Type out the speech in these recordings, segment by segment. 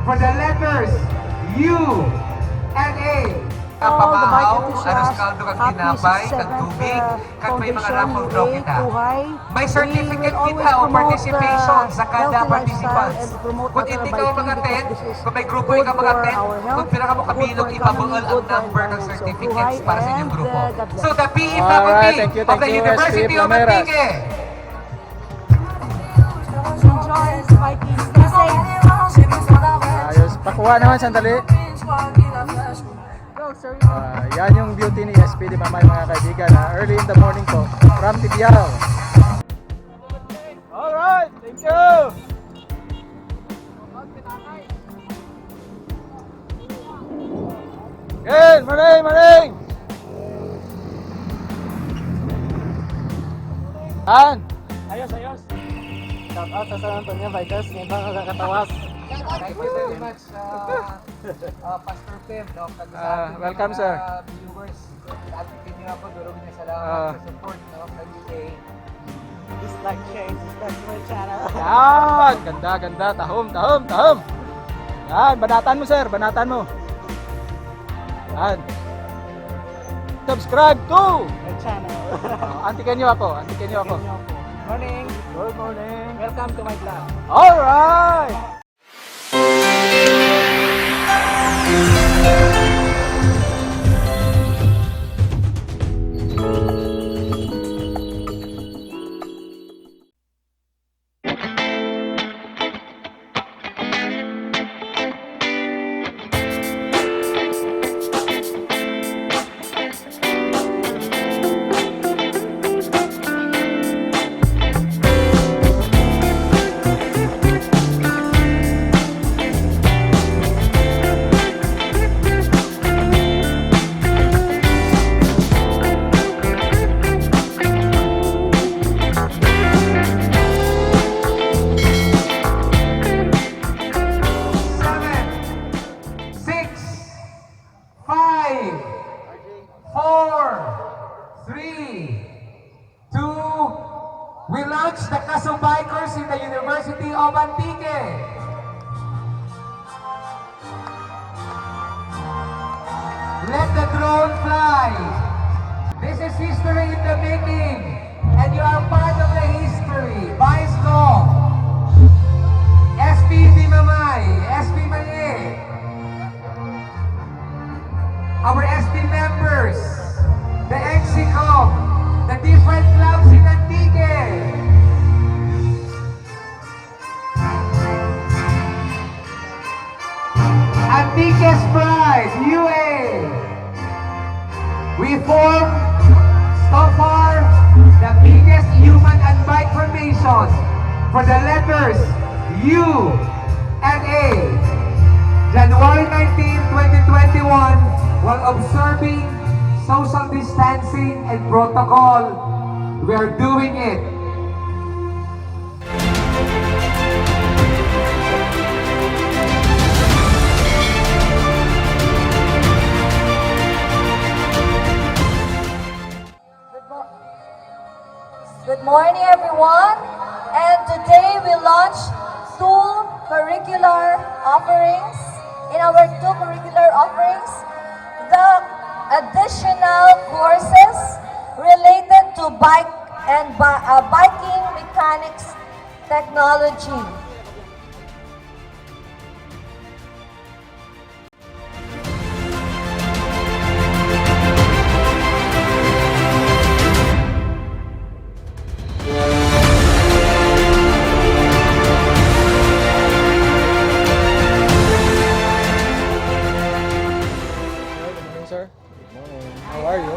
for the letters U and A. Pamahaw, aras kaldo kang tinapay, kang tubig, kag may mga raffle draw kita. May certificate kita o participation sa kada participants. Kung hindi ka mag-attend, kung may grupo ka mag-attend, kung pila ka mo kabilog, ipabuol ang number ng certificates para sa inyong grupo. So the PE faculty of the University of Antique. Ayos, pakuha naman sandali. Yan yung beauty ni SPD Mamay mga kaibigan. Early in the morning po from Tibiao. Alright, thank you. Good, maring. Ayos. Shout out sa San Antonio Vikers, ngayon ba kakatawas? Thank you very much, Pastor Pim. No? Welcome, sir. Viewers, ating pinyo ako, durog niya salamat sa support. No? Kag-say, Dislike, share, subscribe to my channel. Yan, ganda, tahom. Yan, banatan mo sir, banatan mo. Yan. Subscribe to My channel. antikan niyo ako. Morning. Good morning. Welcome to my vlog. Alright. we launch the Kasubikers in the University of Antique. Let the drone fly. This is history in the making, and you are part of the history. Vice Law, SPD Mamay, SP Mali, our SP members, the NCCOM, the different clubs in Antique. Antique's Pride, UA. We form, so far, the biggest human and bike formation for the letters U and A. January 19, 2021, while observing social distancing and protocol, we are doing it. Good morning, everyone. And today we launch two curricular offerings. In our two curricular offerings, the additional courses related to bike and biking mechanics technology. Sir. Good morning. How are you?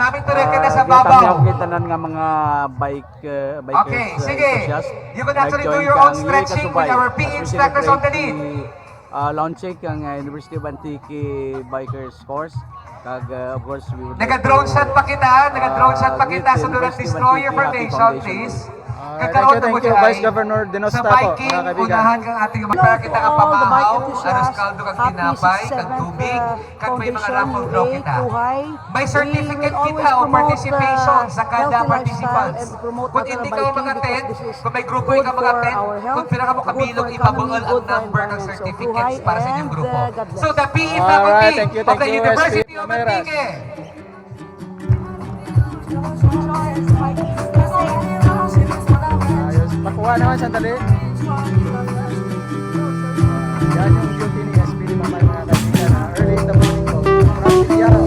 namin tuloy ka na sa Kita babaw. tanan nga mga bikers Okay, sige. enthusiast. You can actually do Nag-join your kang own stretching with our PE as we instructors on the celebrate lead. launching ang University of Antique Bikers course. Kag of course we would Naka-drone shot pa kita, naka-drone shot pa kita sa Duran University of Destroyer Antique Happy Formation, Foundation. please. Thank you, Vice Governor Dinos Sa Tapo, biking, mga kaibigan. unahan kang ating para kita kang all the bike pamahaw, enthusiasts. aras kaldo kang Happy tinapay, kang 67th, tubig, kag may mga Foundation raffle draw UA kita. Kuhay. May certificate We will kita o always promote, participation sa kada healthy participants. lifestyle and promote Kung natural hindi ka biking mag-attend, because this is kung may grupo good ka for mag-attend, our health, kung pila ka mo good for kabilog, economy, ipabuol ang good for number ng environment. So, certificates Kuhay para sa inyong and, grupo. God bless. So the PE Alright, faculty thank you, of the SP University of Ramirez. Antique. Ayos. Makuha naman, sandali. Yan yung duty ni SP ni Mamay, mga kaibigan. Early in the morning po. From Tibiao.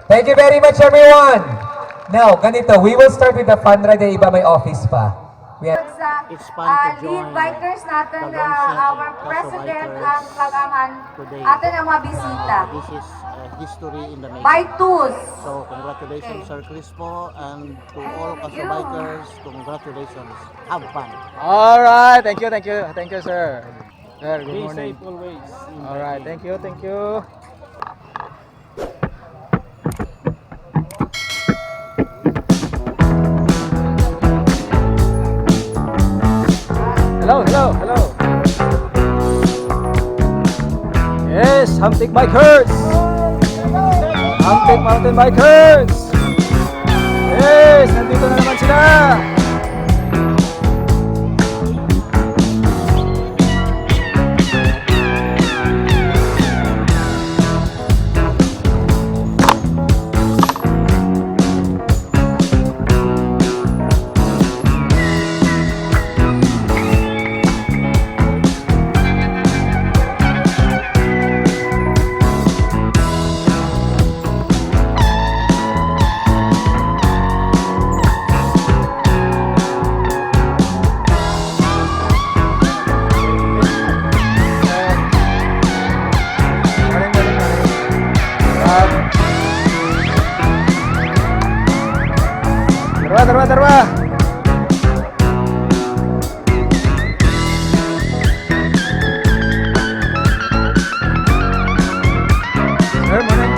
Thank you very much, everyone. Now, ganito, we will start with the fun ride. Iba may office pa. We have It's fun to lead join bikers natin the launching of our Kaso president Bikers ang kagangan today. atin ang mabisita. This is history in the making. Bike tours. So congratulations Sir Crispo and to all Kaso you. Bikers, congratulations. Have fun. Alright, thank you, sir. Sir, good Be morning. safe always. Alright, thank you. Hello. Yes, Hamtik Bikers. Hamtik Mountain Bikers. Yes, nandito na naman sila. Darwa. Sir, morning.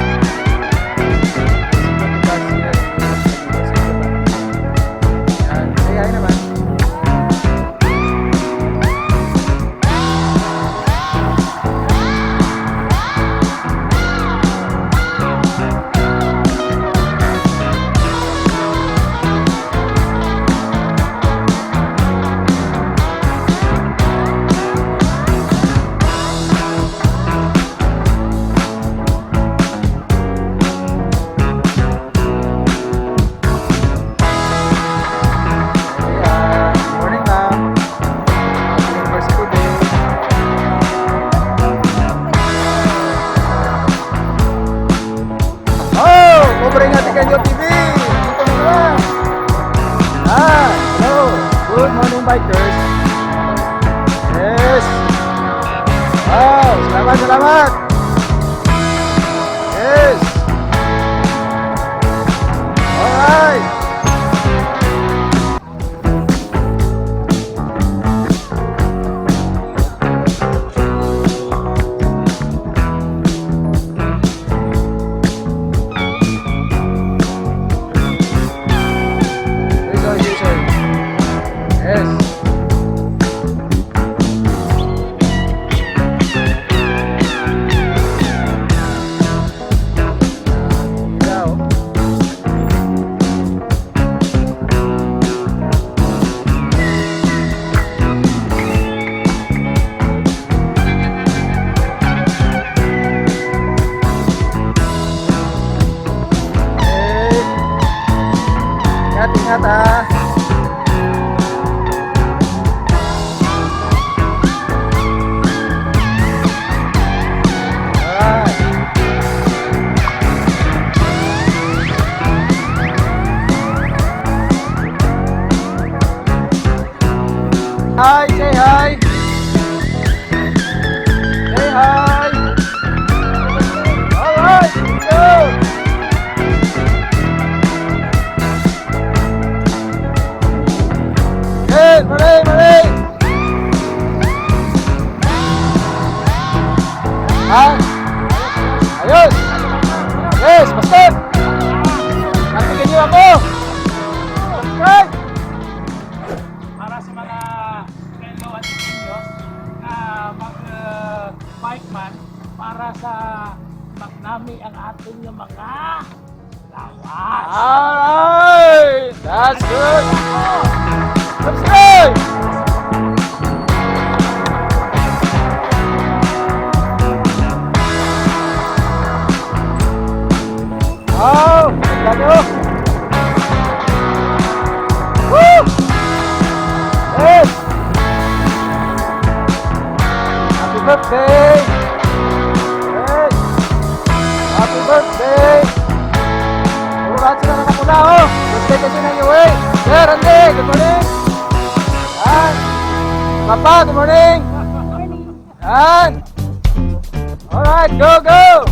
Yan, say hi naman. Morning, ma'am. Happy University Day. Oh, covering natin kanyo TV. Ito na naman. Hello. Good morning, bikers. Yes. Wow, selamat, selamat. Yes. Alright. Please all you, sir. Yes. Ilaw. Okay. Ingat, ingat ah. Alright. Hi, say hi. Say hi. Alright, go. Yes, mali, mali. Ah. Ayos. Yes, basta. Nakikin niyo ako. Subscribe. Para sa mga fellow at seniors na bike man, para sa magnami ang ating mga lawas. Alright, that's good. Subscribe. Wow, ganda. Woo! Yes. Happy birthday. Yes. Happy birthday. Lahat sila na nakula, oh. Birthday kasi ng UA. Sir, Andy, good morning. Yan. Papa, good morning. Yan. Alright, go, go.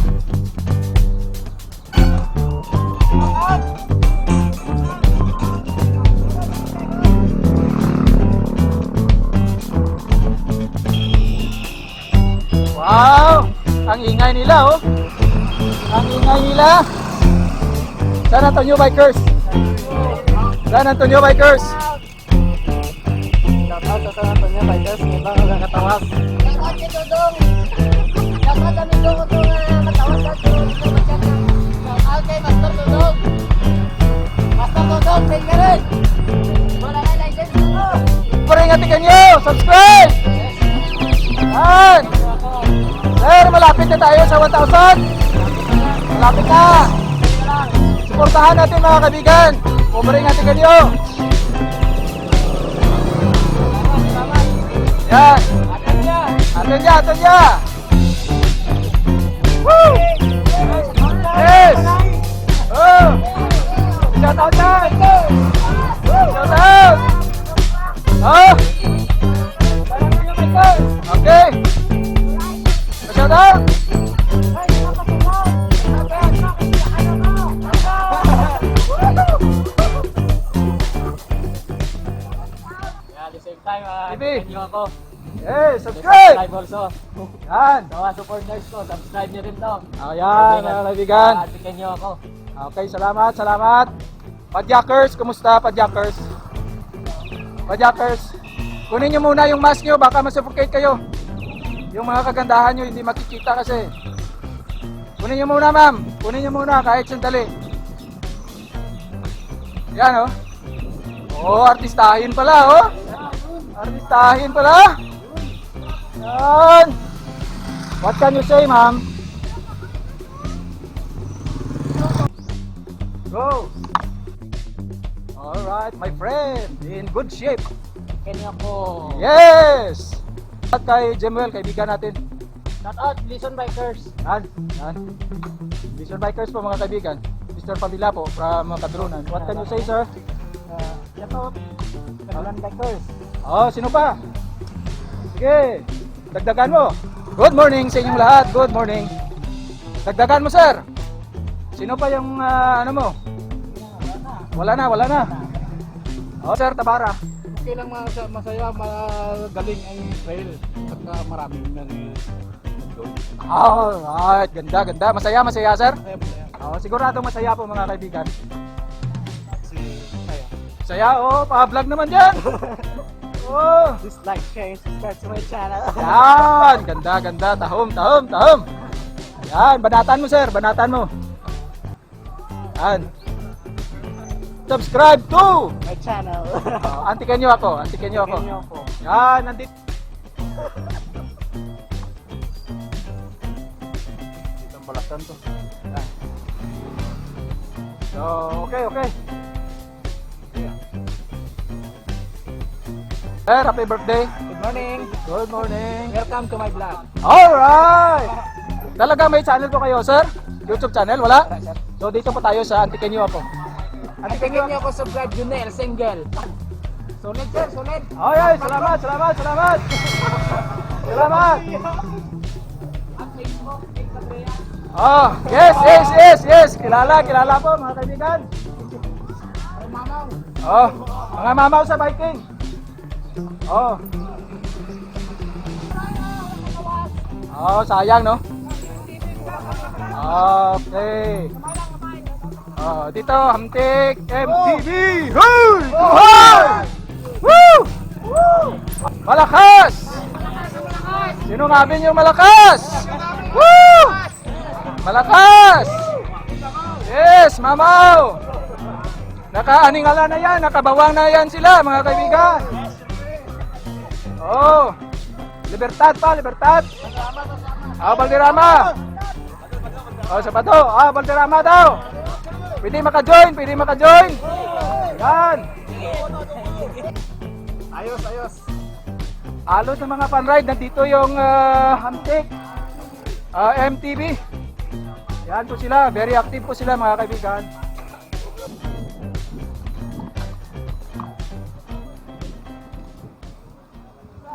Wow, ang ingay nila, oh. Ang ingay nila. San Antonio Bikers. San Antonio Bikers. Shout out sa San Antonio Bikers. May ibang nakatawas. Paringatikan nyo, subscribe. Yan. Sir, malapit na tayo sa 1,000. Malapit na. Suportahan natin mga kaibigan. Paringatikan nyo. Yan. Atin niya. Woo! Yes! Oh! Shout out na! Shout out! Oh! Okay! Shout out! FB. nyo ako. Hey, subscribe! Subscribe also. Yan. Sa mga supporters ko, subscribe nyo rin to. Ayan, mga kaibigan. Atikin nyo ako. Okay, salamat, salamat. Padjakers, kumusta Padjakers? Padjakers, kunin nyo muna yung mask nyo, baka masuffocate kayo. Yung mga kagandahan nyo, hindi makikita kasi. Kunin nyo muna, ma'am. Kunin nyo muna, kahit sandali. Yan, oh. Oh, artistahin pala, oh. Artistahin pala. Yan. What can you say, ma'am? Go! Alright, my friend, in good shape. Atikin nyo ako. Yes! At kay Jemuel, kaibigan natin. Shout out, Lison Bikers. Yan. Vision Bikers po mga kaibigan. Mr. Pamila po from Kadrunan. What can you say, sir? Shout out, Kadulan Bikers. Oh, sino pa? Sige, dagdagan mo. Good morning sa inyong lahat. Good morning. Dagdagan mo, sir. Sino pa yung ano mo? Wala na. Oh, sir, Tabara. Okay lang masaya, magaling ang trail. Saka maraming Alright, ganda. Masaya, sir. Oh, sigurado masaya po mga kaibigan. Saya, oh, pa-vlog naman dyan. Oh, Dislike, share, subscribe to my channel. yan, ganda. Tahom. Yan, banatan mo, sir, banatan mo. Yan. Subscribe to My channel. Antiken nyo ako. Atikin nyo ako. Yan, nandito. Itong balatan to. Yan. So, okay. Sir, happy birthday. Good morning. Good morning. Welcome to my vlog. Alright! Talaga may channel po kayo, sir? YouTube channel? Wala? So, dito po tayo sa Antiken nyo ako. Atikin nyo ako sa vlog, Junel, single. Solid sir, solid. Ay, salamat. Salamat. Oh, yes. Kilala po mga kaibigan. Oh, mga mamaw sa biking. Oh. Oh, sayang no? Okay. Oh, dito, Hamtik MTV! Hoy! Buhay! Woo! Malakas! Sino ngabin yung malakas? Woo! Malakas! Yes, mamaw! Nakaaningala na yan, nakabawang na yan sila, mga kaibigan. Oh, Libertad pa, Libertad. Ah, Valderrama. Oh, Sabato. Ah, Valderrama daw. Pwede maka-join. Yan. Ayos. Halos ng mga fan-ride, nandito yung Hamtik MTV. Yan po sila, very active po sila mga kaibigan.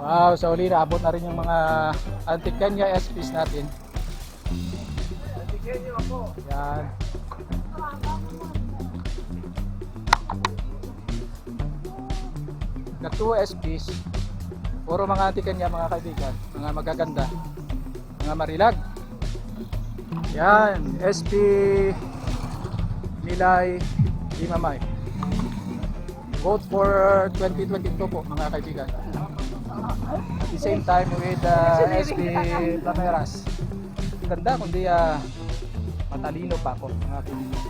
Wow, sa uli naabot na rin yung mga Antikenya SPs natin. Yan. The 2 SPs, puro mga Antikenya mga kaibigan, mga magaganda, mga marilag. Yan, SP Nilay Limamay. Vote for 2022 po mga kaibigan. At the same time with SP Plameras. Ganda kundi matalino pa ako mga kaibigan.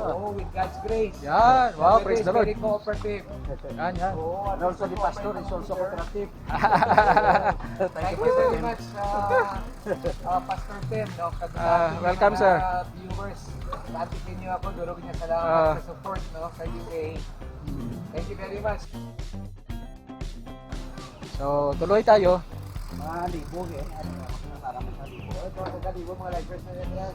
Oh, with God's grace. Yan, wow, praise the Lord. Very cooperative. Yan. And also the pastor is also cooperative. Thank you very much, Pastor Ben. No? Welcome, sir. Viewers, atikin niyo ako. Durog niya salamat sa support no, sa UA. Thank you very much. So, tuloy tayo. Mga libo, eh. Para mga libo. Ito, mga libo, mga lifers na yan.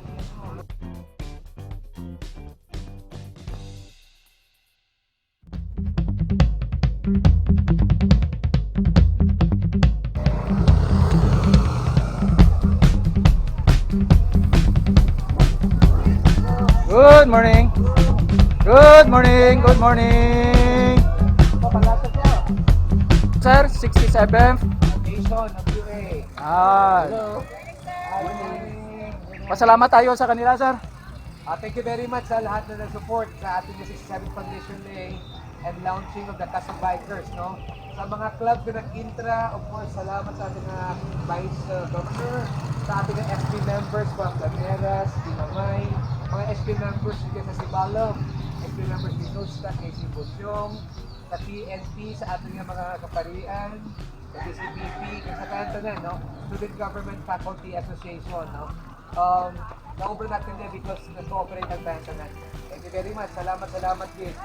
Good morning. Good morning, good morning. Sir, 67th. Nation of UA. Pasalamat tayo sa kanila, sir. Thank you very much sa lahat na nag-support sa ating 67th Foundation Day and launching of the Casa Bikers, no? Sa mga club na nag-intra, of course, salamat sa ating Vice Governor, sa ating SB members, Juan Planeras, Dinamay, mga SB members dito sa Sibalom, SB members dito sa KC Busyong, sa PNP, sa ating mga kaparian, sa DCPP, sa Kantanan, no? Student Government Faculty Association, no? Na-over natin din because nag-cooperate ang Kantanan. Thank you very much. Salamat, Gil.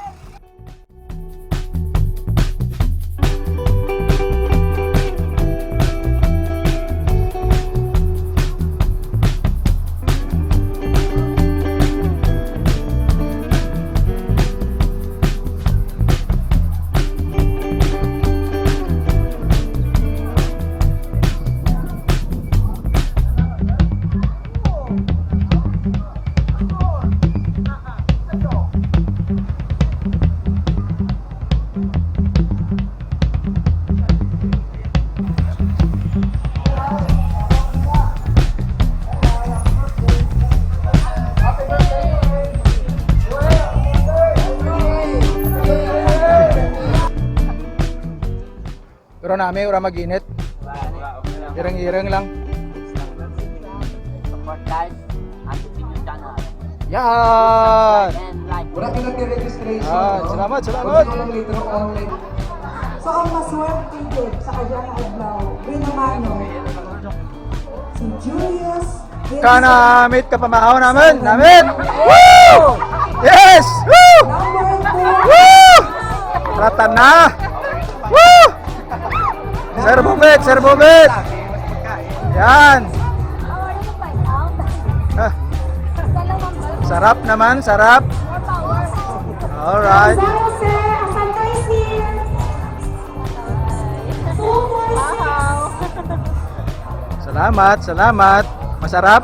Pero namin, ura mag-init. Irang-irang lang. Support guys, ang continue channel. Yan! And like. Wala ka lang registration. Salamat. Later on. So ang maswerte din sa kanyang adlaw, Binamano, si Julius Kanamit ka pamahaw namin! Woo! Yes! Woo! number 2, Woo! Ratan na! Woo! Sir Bubit! Yan! Ah, sarap naman, sarap! Alright! San Jose, Santa Isil, Salamat! Masarap?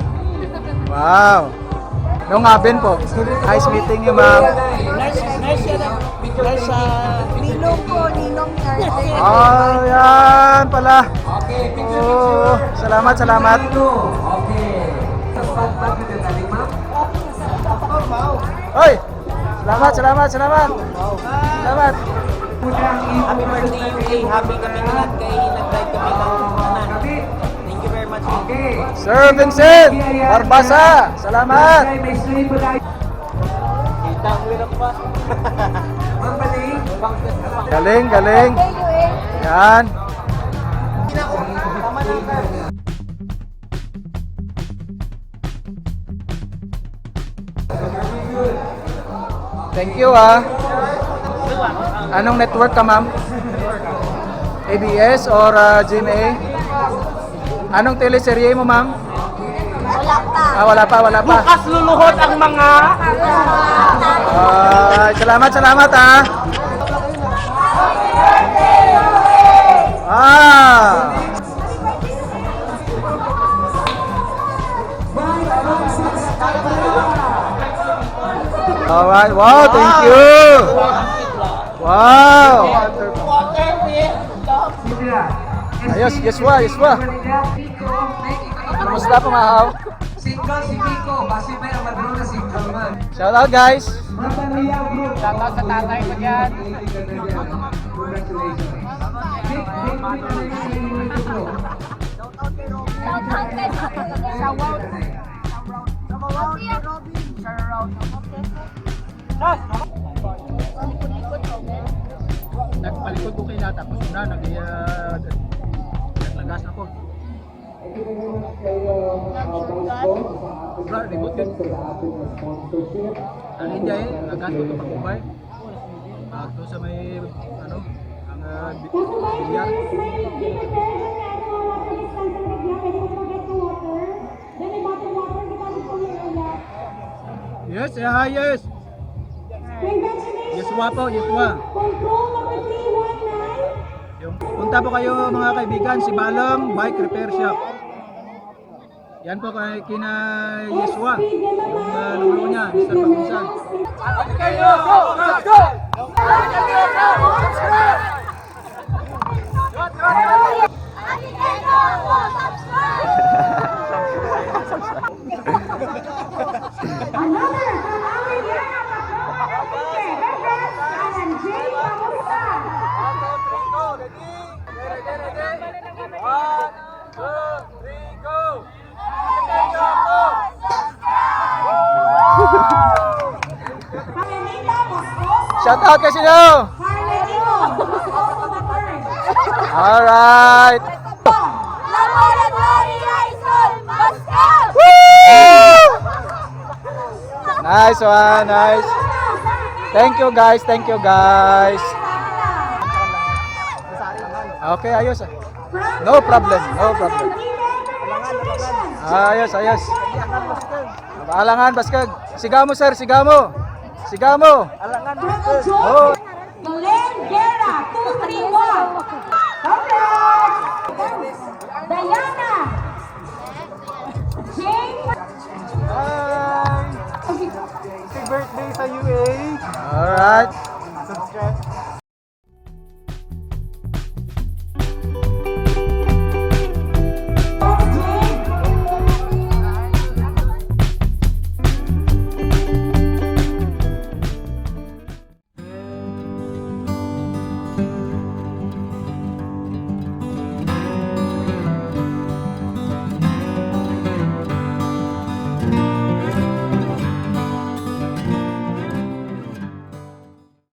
Wow! Nung abin po. Nice meeting you, ma'am. Ninong ko, Ninong Thursday. Oh, yan pala. Oh, salamat. Okay. Sa spot na dali, ma'am. Hoy! Salamat. Happy birthday UA. Happy kami lahat kay nag-drive kami ng kanan. Thank you very much. Okay. Sir Vincent Barbasa, salamat. May sleep po tayo. Kita ang wirang pa. Ma'am Baling. Galing. Yan. Thank you Anong network ka, ma'am? ABS or GMA? Anong teleserye mo, ma'am? Wala pa. Bukas luluhod ang mga Salamat Alright, wow, thank you. Wow. Ayos, Yeswa. Kamusta po, mahaw? Single si Pico. Basi may ang madro na single man. Shout out, guys. Shout out sa tatay ko dyan. Congratulations. Nagpalikod ko kay Nata. Tapos na, naglagas ako. Bro, ribot yun. Ano hindi ay, lagas ko itong kumay. Ito sa may, ang bilyar. Yes, yes. Yeswa po, Yeswa. Control number 319. Punta po kayo mga kaibigan, si Balong Bike Repair Shop. Yan po kay kina Yesua, yung lolo niya, Mr. Pakusan. Another from our Yana Patrol, reference Alan J. Pamusan. Carmelita Moscoso. Shout out kay sino? Carmelita Moscoso the third. Alright! Nice one, nice. Thank you guys, thank you guys. Okay, ayos. No problem, no problem. Ayos, ayos. Alangan, Baskag. Sigaw mo, sir, sigaw mo. Sigaw mo. Oh. Glenn Guerra, 231. Congrats! Diana. Jane. Hi. Happy birthday sa UA. Alright.